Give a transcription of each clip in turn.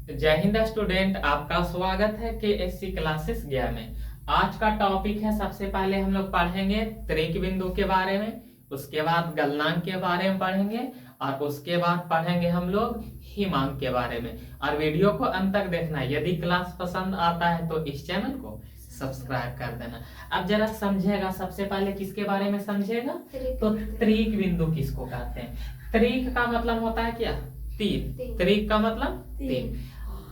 जय हिंद स्टूडेंट, आपका स्वागत है KSC क्लासेस गया में। आज का टॉपिक है, सबसे पहले हम लोग पढ़ेंगे त्रिक बिंदु के बारे में, उसके बाद गलनांक के बारे में पढ़ेंगे और उसके बाद पढ़ेंगे हम लोग हिमांक के बारे में। और वीडियो को अंत तक देखना। यदि क्लास पसंद आता है तो इस चैनल को सब्सक्राइब कर देना। अब जरा समझेगा, सबसे पहले किसके बारे में समझेगा तो त्रिक बिंदु किसको कहते हैं। त्रिक का मतलब होता है क्या? तीन। त्रिक का मतलब तीन।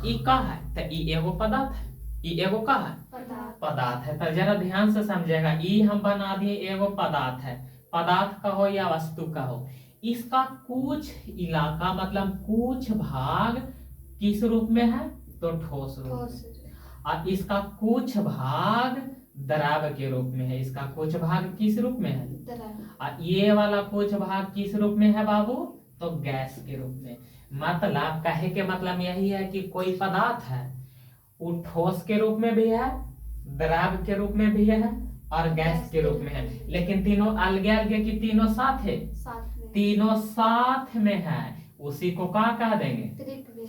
ई का है तो ई एगो पदार्थ है। ई एगो का है पदार्थ है। तो जरा ध्यान से समझेगा। ई हम बना दिए एगो पदार्थ है। पदार्थ का हो या वस्तु का हो, इसका कुछ इलाका मतलब कुछ भाग किस रूप में है तो ठोस रूप में, और इसका कुछ भाग द्रव के रूप में है। इसका कुछ भाग किस रूप में है? और ये वाला कुछ भाग किस रूप में है बाबू? तो गैस के रूप में। मतलब कहे के मतलब यही है कि कोई पदार्थ है, वो ठोस के रूप में भी है, द्रव के रूप में भी है और गैस के रूप में है। लेकिन तीनों अलगे अलगे की तीनों साथ है, तीनों साथ में है, उसी को क्या कह देंगे?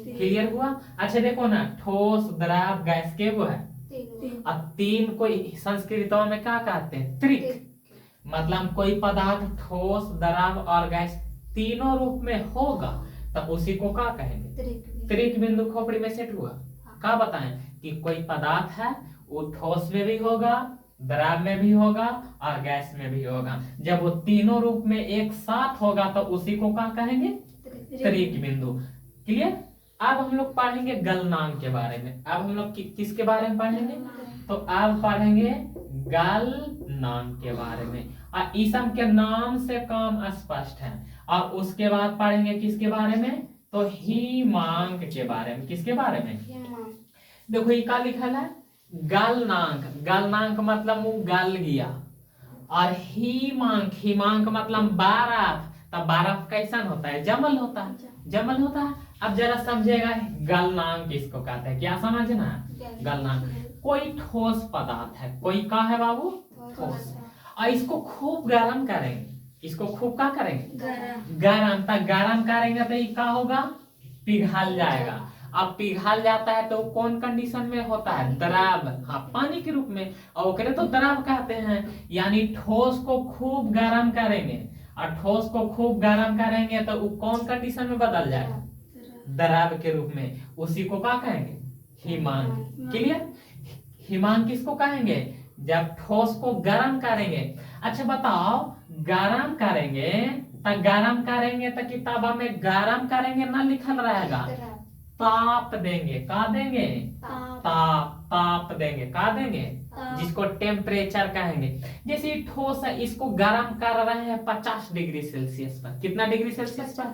क्लियर हुआ? अच्छा देखो ना, ठोस द्रव गैस के वो है, और तीन को संस्कृतों में क्या कहते हैं? त्रिक। मतलब कोई पदार्थ ठोस द्रव और गैस तीनों रूप में होगा तब उसी को क्या कहेंगे? त्रिक बिंदु। खोपड़ी में सेट हुआ? क्या बताएं कि कोई पदार्थ है, वो ठोस में भी होगा, द्रव में भी होगा और गैस में भी होगा। जब वो तीनों रूप में एक साथ होगा तो उसी को क्या कहेंगे? त्रिक बिंदु। क्लियर? अब हम लोग पढ़ेंगे गलनांक के बारे में। अब हम लोग किसके बारे में पढ़ेंगे? तो अब पढ़ेंगे गलनांक के बारे में। और इसम के नाम से काम स्पष्ट है। और उसके बाद पढ़ेंगे किसके बारे में? तो हिमांक के बारे में। किसके बारे में? देखो ये क्या लिखा है? गलनांक। गलनांक मतलब वो गल गया। और हिमांक, हिमांक मतलब बर्फ। तब बर्फ कैसा होता है? जमल होता है। जमल होता है। अब जरा समझेगा गलनांक किसको कहते हैं। क्या समझना है? गलनांक कोई ठोस पदार्थ है। कोई का है बाबू? ठोस। और इसको खूब गर्म करेंगे। इसको खूब क्या करेंगे? गरम। तक गरम करेंगे तो ये क्या होगा? पिघल जाएगा। अब पिघल जाता है तो कौन कंडीशन में होता है? द्रव। हाँ, पानी के रूप में। और ओकरे तो द्रव कहते हैं। यानी ठोस को खूब गर्म करेंगे, और ठोस को खूब गर्म करेंगे तो वो कौन कंडीशन में बदल जाएगा? द्रव के रूप में। उसी को क्या कहेंगे? हिमांक। क्लियर? हिमांक किसको कहेंगे? जब ठोस को गर्म करेंगे। अच्छा बताओ, गरम करेंगे तो किताबा में गरम करेंगे ना लिखल रहेगा? ताप देंगे। का देंगे? ताप देंगे। का देंगे? जिसको टेम्परेचर कहेंगे। जैसे ठोस है, इसको गर्म कर रहे हैं 50 डिग्री सेल्सियस पर। कितना डिग्री सेल्सियस पर?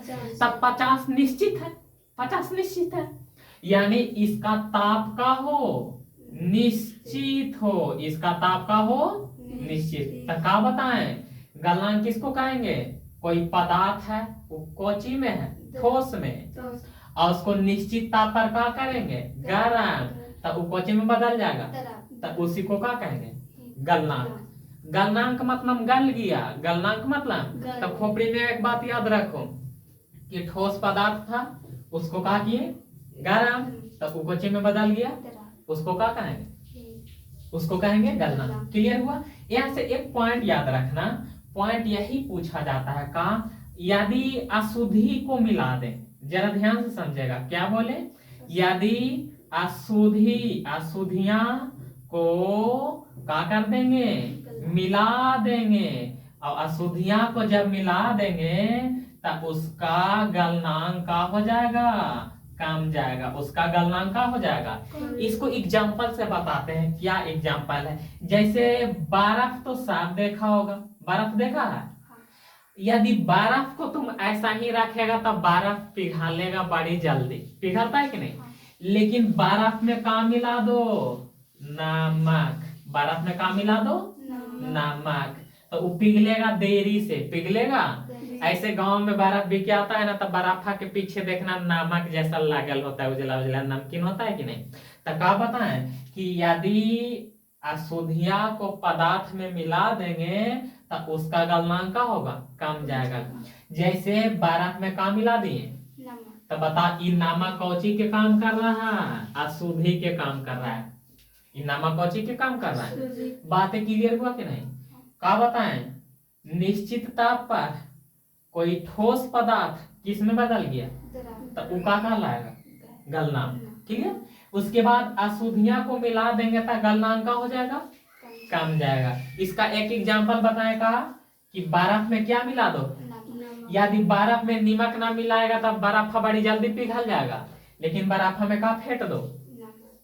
तब 50 निश्चित है। 50 निश्चित है, यानी इसका ताप का हो निश्चित हो। इसका ताप का हो निश्चित। तो क्या बताएं, गलनांक किसको कहेंगे? कोई पदार्थ है, वो कोची में है? ठोस में। और उसको निश्चित ताप पर क्या करेंगे? गरम। तब वो कोची में बदल जाएगा। तब उसी को क्या कहेंगे? गलनांक। गलनांक मतलब गल गया। गलनांक मतलब, तब खोपड़ी में एक बात याद रखो कि ठोस पदार्थ था, उसको क्या किए? गरम। तब वो कोची में बदल गया, उसको क्या कहेंगे? उसको कहेंगे गलनांक। क्लियर हुआ? यहाँ से एक पॉइंट याद रखना। पॉइंट यही पूछा जाता है का, यदि अशुद्धि को मिला दे। जरा ध्यान से समझेगा। क्या बोले? यदि अशुद्धियां को क्या कर देंगे? मिला देंगे। और अशुद्धियां को जब मिला देंगे तब उसका गलनांक का हो जाएगा? कम जाएगा। उसका गलनांक का हो जाएगा। इसको एग्जाम्पल से बताते हैं। क्या एग्जाम्पल है? जैसे बर्फ तो साफ देखा होगा। बर्फ देखा है? यदि बर्फ को तुम ऐसा ही रखेगा तो बर्फ पिघलेगा बड़ी जल्दी। पिघलता है कि नहीं? लेकिन बर्फ में क्या मिला दो? नमक। बर्फ में क्या मिला दो? नमक। तो वो पिघलेगा देरी से। पिघलेगा। ऐसे गांव में बर्फ बिक आता है ना, तो बर्फा के पीछे देखना नमक जैसा लागल होता है, उजला उजला नमकीन होता है कि नहीं? तो क्या बताएं कि यदि अशुद्धियां को पदार्थ में मिला देंगे तो उसका गलनांक का होगा? कम जाएगा। जैसे बर्फ में क्या मिला दिए? तो बता ई नामक कौची के काम कर रहा है? अशुद्धि के काम कर रहा है। ई नामक कौची के काम कर रहा है? बातें क्लियर हुआ कि नहीं? क्या बताएं? निश्चित ताप पर कोई ठोस पदार्थ किस में बदल गया तो वो का कहलाएगा? गलनांक। क्लियर? उसके बाद अशुद्धियां को मिला देंगे तो गलनांक का हो जाएगा, कम जाएगा। इसका एक एग्जांपल बताएं का कि बर्फ में क्या मिला दो? यदि बर्फ में नमक ना मिलाएगा तब बर्फ बड़ी जल्दी पिघल जाएगा, लेकिन बर्फ में का फेंट दो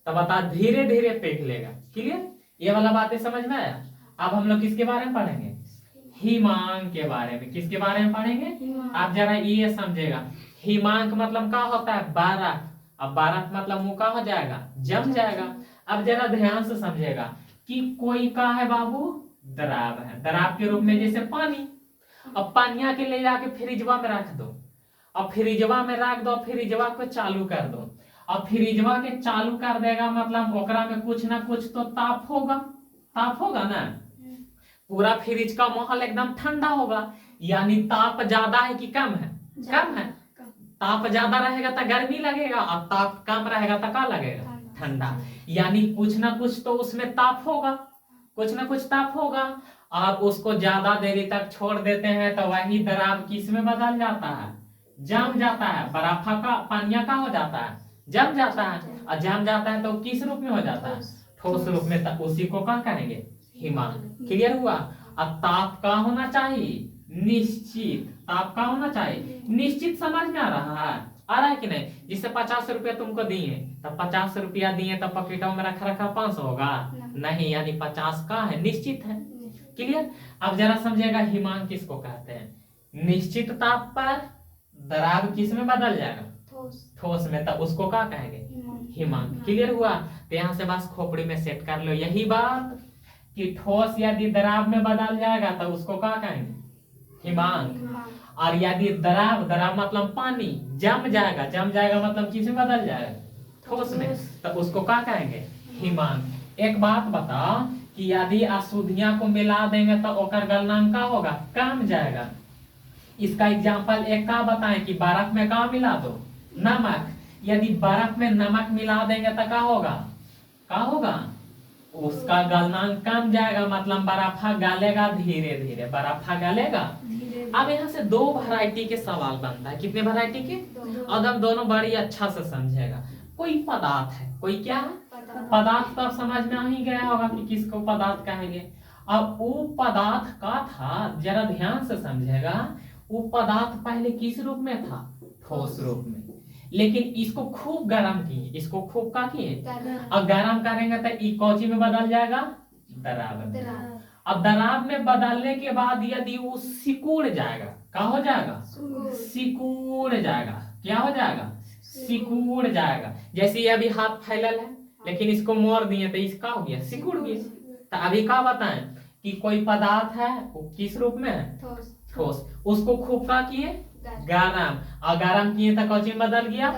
तो बता धीरे धीरे पिघलेगा। क्लियर? ये वाला बातें समझ में आया? अब हम लोग किसके बारे में पढ़ेंगे? हिमांक के बारे में। किसके बारे में पढ़ेंगे? आप जरा ये समझेगा, हिमांक मतलब क्या होता है? बर्फ। अब बर्फ मतलब मुँह का हो जाएगा, जम जाएगा। अब जरा ध्यान से समझेगा कि कोई का है बाबू? द्राव है। द्राव के रूप में जैसे पानी। अब पानिया के ले जाके फ्रिजवा में रख दो, अब फ्रिजवा में रख दो, फ्रिजवा को चालू कर दो। अब फ्रिजवा के चालू कर देगा मतलब ओकरा में कुछ ना कुछ तो ताप होगा। ताप होगा ना? पूरा फ्रिज का माहौल एकदम ठंडा होगा, यानी ताप ज्यादा है कि कम है? कम है। ताप ज्यादा रहेगा तो गर्मी लगेगा, और ताप कम रहेगा तो क्या लगेगा? ठंडा। यानी कुछ ना कुछ तो उसमें ताप होगा, कुछ ना कुछ ताप होगा। आप उसको ज्यादा देरी तक छोड़ देते हैं तो वही द्रव किस में बदल जाता है? जम जाता है। बर्फ का पानिया का हो जाता है? जम जाता है। और जम जाता है तो किस रूप में हो जाता है? ठोस रूप में। तो उसी को क्या कहेंगे? हिमांक। क्लियर हुआ? अब ताप का होना चाहिए? निश्चित। ताप का होना चाहिए? निश्चित। समझ में आ रहा है? आ रहा है कि नहीं? जिससे 50 रुपया तुमको दिए तब 50 रुपया दिए तब पॉकेटों में रखा रखा 500 होगा? नहीं, यानी 50 का है, निश्चित है। क्लियर? अब जरा समझेगा हिमांक किसको कहते हैं? निश्चित ताप पर द्रव किस में बदल जाएगा? ठोस में। तब उसको क्या कहेंगे? हिमांक। क्लियर हुआ? तो यहाँ से बस खोपड़ी में सेट कर लो यही बात कि ठोस यदि द्रव में बदल जाएगा तो उसको क्या कहेंगे? हिमांक। और यदि द्रव, द्रव मतलब पानी, जम जाएगा, जम जाएगा मतलब किस में बदल जाएगा? ठोस में। तो उसको क्या कहेंगे? हिमांक। एक बात बता कि यदि अशुद्धियां को मिला देंगे तो ओकर गलनांक का होगा? कम जाएगा। इसका एग्जांपल एक का बताएं कि बर्फ में का मिला दो? नमक। यदि बर्फ में नमक मिला देंगे तो क्या होगा? क्या होगा? उसका गलनांक कम जाएगा, मतलब बर्फ गलेगा धीरे धीरे, बर्फ गलेगा। अब यहाँ से दो वैरायटी के सवाल बनता है। कितने वैरायटी के? और हम दोनों बड़ी अच्छा से समझेगा। कोई पदार्थ है, कोई क्या है? पदार्थ तो अब समझ में आ ही गया होगा कि किसको पदार्थ कहेंगे। अब वो पदार्थ का था, जरा ध्यान से समझेगा, वो पदार्थ पहले किस रूप में था? ठोस रूप में। लेकिन इसको खूब गर्म किए, इसको खूब का किए, अब गर्म करेंगे तो ई कौची में बदल जाएगा? द्रव में। अब द्रव में बदलने के बाद यदि वो सिकुड़ जाएगा, क्या हो जाएगा? सिकुड़ जाएगा। क्या हो जाएगा? सिकुड़ जाएगा। जैसे अभी हाथ फैलल है लेकिन इसको मोड़ दिए तो इसका हो गया? सिकुड़ गया। तो अभी क्या बताएं कि कोई पदार्थ है वो किस रूप में है? ठोस। उसको खूब का किए? गरम। और गरम किए तो कौची में बदल गया?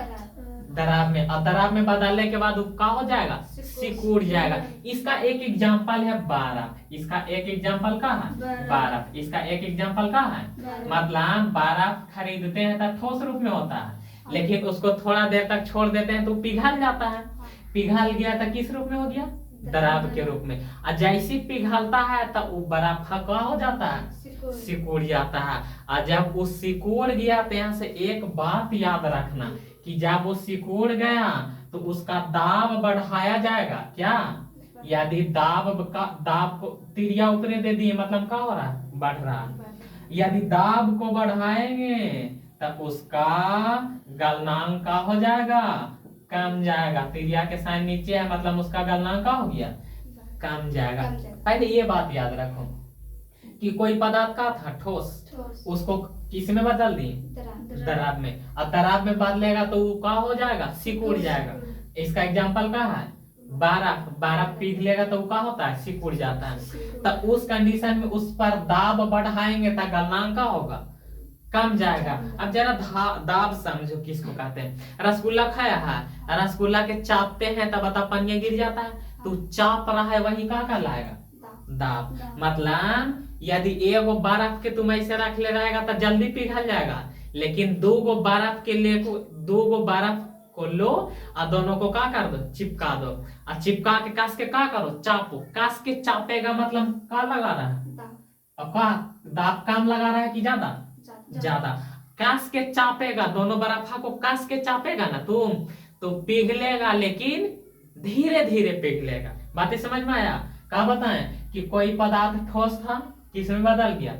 द्रव में। और द्रव में बदलने के बाद क्या हो जाएगा? सिकुड़ जाएगा। इसका एक एग्जांपल है बर्फ। इसका एक एग्जांपल का है? बर्फ। इसका एक एग्जांपल का है? मतलब बर्फ खरीदते हैं तो ठोस रूप में होता है, लेकिन उसको थोड़ा देर तक छोड़ देते हैं तो पिघल जाता है। पिघल गया तो किस रूप में हो गया? द्रव के रूप में। और जैसे पिघलता है तो वो बर्फ का हो जाता है? सिकुड़ जाता है। और जब वो सिकुड़ गया तो यहाँ से एक बात याद रखना कि जब वो सिकुड़ गया तो उसका दाब बढ़ाया जाएगा। क्या? यदि दाब को तिरिया ऊपरे दे दिए मतलब क्या हो रहा है? बढ़ रहा है। यदि दाब को बढ़ाएंगे तो उसका गलनांक का हो जाएगा? कम जाएगा। तिरिया के साइन नीचे है मतलब उसका गलनांक का हो गया? कम जाएगा। पहले ये बात याद रखो कि कोई पदार्थ का था? ठोस। उसको किस में बदल दिए? द्रव में। अब द्रव में बदलेगा तो वो क्या हो जाएगा? सिकुड़ जाएगा। इसका एग्जांपल क्या है? बर्फ। बर्फ पिघलेगा तो वो क्या होता है? सिकुड़ जाता है। तो उस कंडीशन में उस पर दाब बढ़ाएंगे तो गलनांक का होगा? कम जाएगा। अब जरा दाब समझो किसको कहते हैं। रसगुल्ला खाया है, रसगुल्ला के चापते हैं तब बता पनिया गिर जाता है, तो चाप रहा है वही क्या कहलाएगा? दाब। मतलब यदि एगो बर्फ के तुम ऐसे रख ले रहेगा तो जल्दी पिघल जाएगा, लेकिन दो गो बर्फ के ले दो गो बर्फ को लो और दोनों को क्या कर दो, चिपका दो। और चिपका के कस के क्या करो, चापो। कस के चापेगा मतलब क्या लगा रहा है, और क्या दाब काम लगा रहा है कि ज्यादा ज्यादा। कस के चापेगा, दोनों बर्फा को कस के चापेगा ना तुम, तो पिघलेगा, लेकिन धीरे धीरे पिघलेगा। बातें समझ में आया? क्या बताएं कि कोई पदार्थ ठोस था, किस में बदल गया,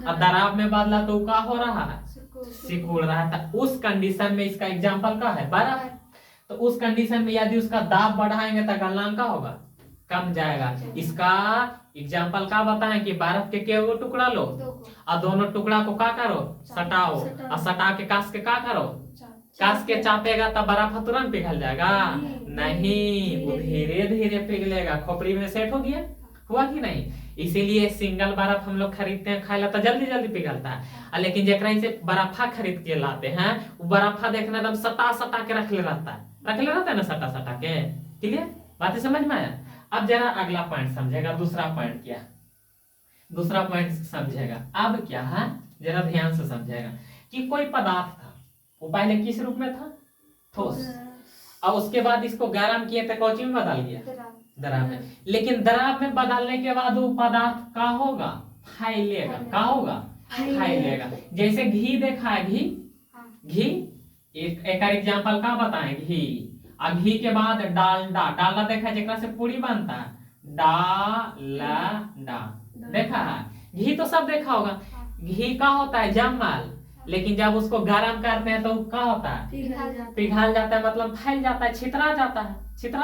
और दराब में बदला, तो क्या हो रहा है, सिकुड़ रहा था। उस कंडीशन में इसका एग्जाम्पल क्या है, बर्फ। तो उस कंडीशन में यदि उसका दाब बढ़ाएंगे तो गलनांक का होगा, कम जाएगा। इसका एग्जाम्पल क्या बताएं कि बर्फ के वो टुकड़ा लो और दोनों टुकड़ा को क्या करो, सटाओ, और सटा के कस के क्या करो, कस के चापेगा तब बर्फ तुरंत पिघल जाएगा? नहीं, वो धीरे धीरे पिघलेगा। खोपड़ी में सेट हो गया, हुआ कि नहीं? इसीलिए सिंगल बर्फ हम लोग खरीदते हैं खाए ला तो जल्दी जल्दी पिघलता है, लेकिन जेकरा से बर्फा खरीद के लाते हैं वो बर्फा देखना एकदम सटा सटा के रख ले रहता है ना, सटा सटा के। क्लियर? बातें समझ में आया? अब जरा अगला पॉइंट समझेगा, दूसरा पॉइंट क्या, दूसरा पॉइंट समझेगा। अब क्या है, जरा ध्यान से समझेगा कि कोई पदार्थ था, वो पहले किस रूप में था, ठोस, और उसके बाद इसको गर्म किए तो कौची में बदल गया, दराब में। लेकिन दराब में बदलने के बाद वो पदार्थ का होगा, फैलेगा। का होगा, फैलेगा। जैसे घी देखा है, घी एक एग्जांपल का बताएं, घी। और घी के बाद डालडा, डालडा देखा है जेकरा से पूरी बनता है, डालडा देखा है। घी तो सब देखा होगा। घी का होता है, जमल, लेकिन जब उसको गर्म करते हैं तो क्या होता है, पिघल जाता है, मतलब फैल जाता है, छितरा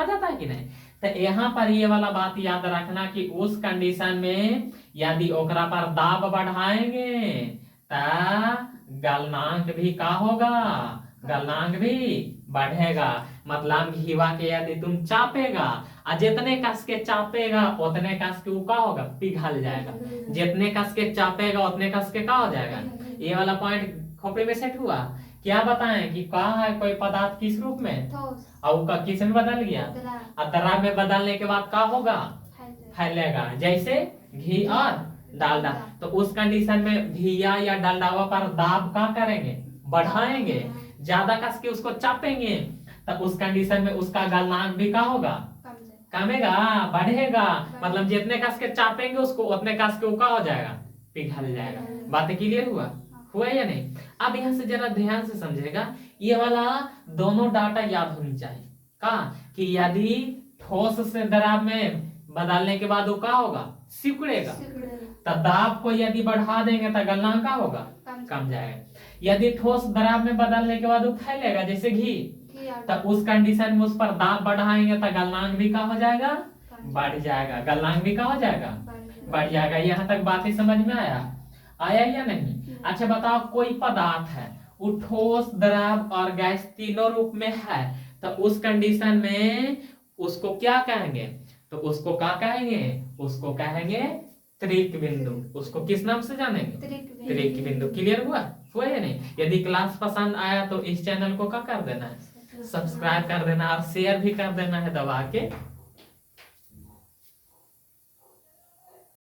जाता है कि नहीं? तो यहाँ पर ये वाला बात याद रखना कि उस कंडीशन में यदि ओकरा पर दाब बढ़ाएंगे तो गलनांक भी का होगा, गलनांक भी बढ़ेगा। मतलब घीवा के यदि तुम चापेगा और जितने कस के चापेगा उतने कस के का होगा, पिघल जाएगा। जितने कस के चापेगा उतने कस के का हो जाएगा। ये वाला पॉइंट खोपड़ी में सेट हुआ। क्या बताएं कि कहा है कोई पदार्थ किस रूप में, और उसका किस में बदल गया, और दराब में बदलने के बाद क्या होगा, फैलेगा। जैसे घी और डालडा। तो उस कंडीशन में घिया या डालडावा पर दाब का करेंगे, बढ़ाएंगे, ज्यादा कस के उसको चापेंगे, तो उस कंडीशन में उसका गलनांक भी का होगा, कमेगा, बढ़ेगा। मतलब जितने कस के चापेंगे उसको उतने कस के का हो जाएगा, पिघल जाएगा। बातें क्लियर हुआ या नहीं? अब यहाँ से जरा ध्यान से समझेगा, ये वाला दोनों डाटा याद होनी चाहिए। का कि यदि ठोस से दराब में बदलने के बाद वो का होगा, सिकुड़ेगा। तो दाब को यदि बढ़ा देंगे तो गलनांक का होगा, कम जाएगा। यदि ठोस दराब में बदलने के बाद वो फैलेगा, जैसे घी, तो उस कंडीशन में उस पर दाब बढ़ाएंगे तो गलनांक भी का हो जाएगा, बढ़ जाएगा। गलनांक भी का हो जाएगा, बढ़ जाएगा। यहाँ तक बातें समझ में आया या नहीं? अच्छा बताओ, कोई पदार्थ है वो ठोस, द्रव और गैस तीनों रूप में है, तो उस कंडीशन में उसको क्या कहेंगे, तो उसको क्या कहेंगे, उसको कहेंगे त्रिक बिंदु। उसको किस नाम से जानेंगे, त्रिक बिंदु। क्लियर हुआ या नहीं? यदि क्लास पसंद आया तो इस चैनल को क्या कर देना है, सब्सक्राइब कर देना और शेयर भी कर देना है दबा के।